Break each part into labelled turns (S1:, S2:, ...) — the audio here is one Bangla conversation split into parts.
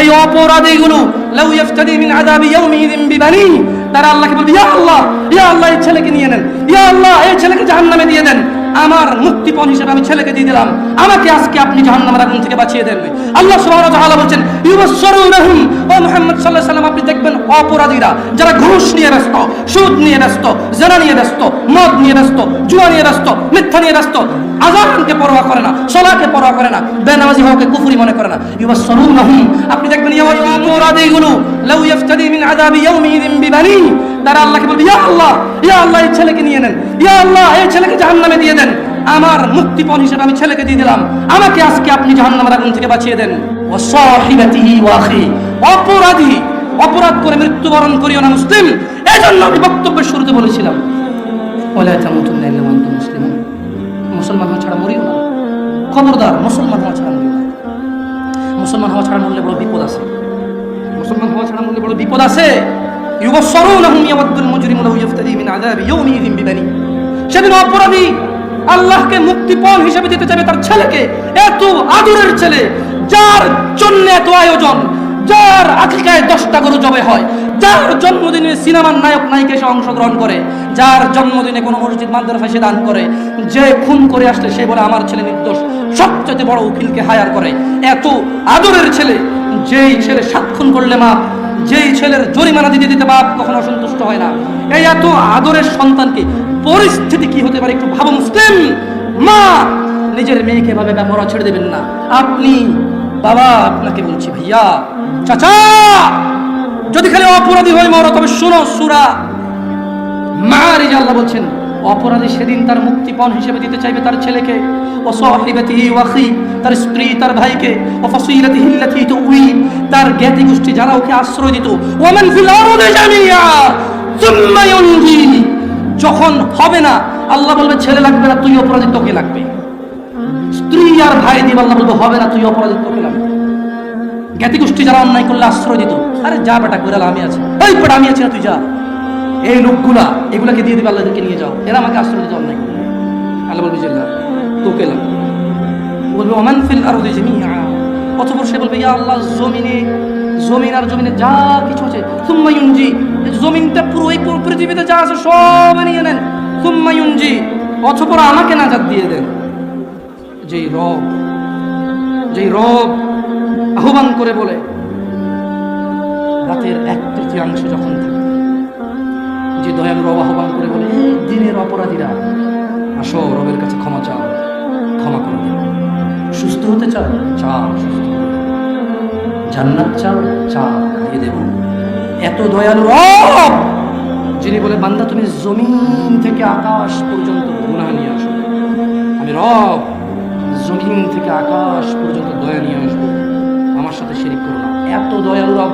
S1: এই অপরাধীগুলো লাউ ইফতাদি মিন আযাবি ইয়াউমিযিন বিবানি, তারা আল্লাহকে বলবে, ইয়া আল্লাহ, ইয়া আল্লাহ, এই ছেলেকে নিয়ে নেন, ইয়া আল্লাহ, এই ছেলেকে জাহান্নামে দিয়ে দেন, আমার মুক্তিপণ হিসেবে আমি ছেলেকে দিয়ে দিলাম, আমাকে আজকে আপনি জাহান্নামের আগুন থেকে বাঁচিয়ে দেন। আল্লাহ সুবহানাহু ওয়া তাআলা বলেন, ইউবাশশিরুনাহুম, ও মুহাম্মদ সাল্লাল্লাহু আলাইহি ওয়াসাল্লাম, আপনি দেখবেন অপরাধীরা যারা ঘুষ নিয়ে ব্যস্ত, সুদ নিয়ে ব্যস্ত, জিনা নিয়ে ব্যস্ত, মদ নিয়ে ব্যস্ত, জুয়া নিয়ে ব্যস্ত, মিথ্যা নিয়ে ব্যস্ত, আযানকে পরোয়া করে না, সালাতকে পরোয়া করে না, বেনামাজি হওয়াকে কুফরি মনে করে না, ইউবাশশিরুনাহুম, আপনি দেখবেন এই অপরাধীগুলো লাউ ইফতাদি মিন আযাবি ইয়াউমিযিন বিবানি, তারা আল্লাহকে বলবে, ইয়া আল্লাহ, ইয়া আল্লাহ, এই ছেলেকে নিয়ে নেন, ইয়া আল্লাহ, এই ছেলেকে জাহান্নামে দিয়ে দেন, আমার মুক্তিপণ হিসেবে আমি ছেলেকে দিয়ে দিলাম, আমাকে আজকে আপনি জাহান্নামের আগুন থেকে বাঁচিয়ে দেন। ওয়া সাহিবাতিহি ওয়া আখি, অপরাধী, অপরাধ করে মৃত্যুবরণ করিও না মুসলিম। এজন্য আমি বক্তব্যের শুরুতে বলেছিলাম, ওয়ালা তামুতুন্না ইল্লা ওয়া আনতুম মুসলিমুন, মুসলমান হওয়া ছাড়া মরিও না, খবরদার, মুসলমান হওয়া ছাড়া মরিও না। মুসলমান হওয়া ছাড়া মরলে বড় বিপদ আছে, মুসলমান হওয়া ছাড়া মরলে বড় বিপদ আছে। ইউবাশশিরুনাহুম ইয়াওয়াদ্দুল মুজরিমু লাউ ইফতাদি মিন আযাবি ইয়াউমিযিন বিবানি, সেদিন অপরাধী আল্লাহকে মুক্তিপণ হিসেবে দিতে চাইবে তার ছেলেকে, এত আদরের ছেলে, যার জন্য এত আয়োজন, যার আকিকায় 10টা গরু জবে হয়, যার জন্মদিনে সিনেমার নায়ক নায়িকা এসে অংশগ্রহণ করে, যার জন্মদিনে কোনো মসজিদ মাদ্রাসা সে দান করে, যে খুন করে আসলে সে বলে আমার ছেলে নির্দোষ, সবচেয়ে বড় উকিলকে হায়ার করে, এত আদরের ছেলে, যেই ছেলে 7 খুন করলে মাপ, যেই ছেলের জরিমানা দিতে দিতে বাপ কখনো সন্তুষ্ট হয় না, এই এত আদরের সন্তানকে পরিস্থিতি কি হতে পারে একটু ভাবো মুসলিম। মা নিজের মেয়েকে ভাবে ব্যাপারা ছেড়ে দেবেন না। আপনি বাবা, আপনাকে বলছি ভাইয়া, চাচা, যদি খালি অপরাধী হয়ে মরো তবে শোনো সূরা মাআরিজ, আল্লাহ বলছেন অপরাধী সেদিন তার মুক্তিপণ হিসেবে দিতে চাইবে তার ছেলেকে, ও সাহিবাতিহি ওয়া আখি, তার স্ত্রী, তার ভাইকে, ও ফাসিলাতিহি আল্লাতী তুই, তার জ্ঞাতি গোষ্ঠী যারা ওকে আশ্রয় দিত, ওয়া মান ফিল আরদি জামিআ সুম্মা ইউনজি, যখন হবে না আল্লাহ বলবে ছেলে লাগবে না, তুই অপরাধী, তোকে লাগবে। স্ত্রী আর ভাই দিয়ে আল্লাহ বলবে হবে না, তুই অপরাধী, তোকে লাগবে। জ্ঞাতি গোষ্ঠী যারা অন্যায় করলে আশ্রয় দিত, আরে যা বেটা করে আমি আছি, ওই বেটা আমি আছি না, তুই যা, এই লোকগুলা এগুলাকে দিয়ে দিবে, আল্লাহকে নিয়ে যাও, এরা আমাকে আশ্রয় দিতে অন্যায় করবে, আল্লাহ বলবে যে তোকে লাগবে। বলবে ওমান ফিল আরদি জামিআ, অতঃপর সে বলবে ইয়া আল্লাহ, জমিন আর জমিনে যা কিছু আছে, সুম্মা ইউনজি, জমিনটা পুরো এই পৃথিবীতে যা আছে সব নিয়ে নেন, সুম্মা ইউনজি, অতঃপর আমাকে নাজাত দিয়ে দেন। যেই রব আহ্বান করে বলে রাতের 1/3 যখন থাকে, যে দয়ালু রব আহ্বান করে বলে দিনের অপরাধীরা আসো রবের কাছে ক্ষমা চাও, ক্ষমা করে দেব, সুস্থ হতে চাও, চাও, সুস্থ হতে, জান্নাত চাও, চাও, দিয়ে দেব। এত দয়ালু রব, যিনি বলে বান্দা তুমি জমিন থেকে আকাশ পর্যন্ত গুনাহ নিয়ে আসো, আমি রব জমিন থেকে আকাশ পর্যন্ত দয়া নিয়ে আসবো, আমার সাথে শিরিক করো না। এত দয়ালু রব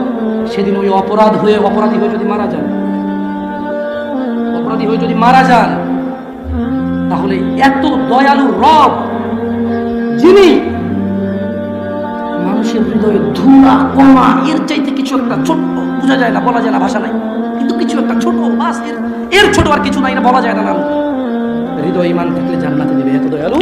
S1: সেদিন ওই অপরাধী হয়ে যদি মারা যান, তাহলে এত দয়ালু রব, যিনি মানুষের হৃদয়ে ধুলা কমা এর চাইতে কিছু একটা ছোট্ট, বোঝা যায় না, বলা যায় না, ভাষা নাই, কিন্তু কিছু একটা ছোট, বাস এর ছোট আর কিছু নাই, না বলা যায় না, হৃদয় ঈমান থাকলে জান্নাতে দেবে, এত দয়ালু।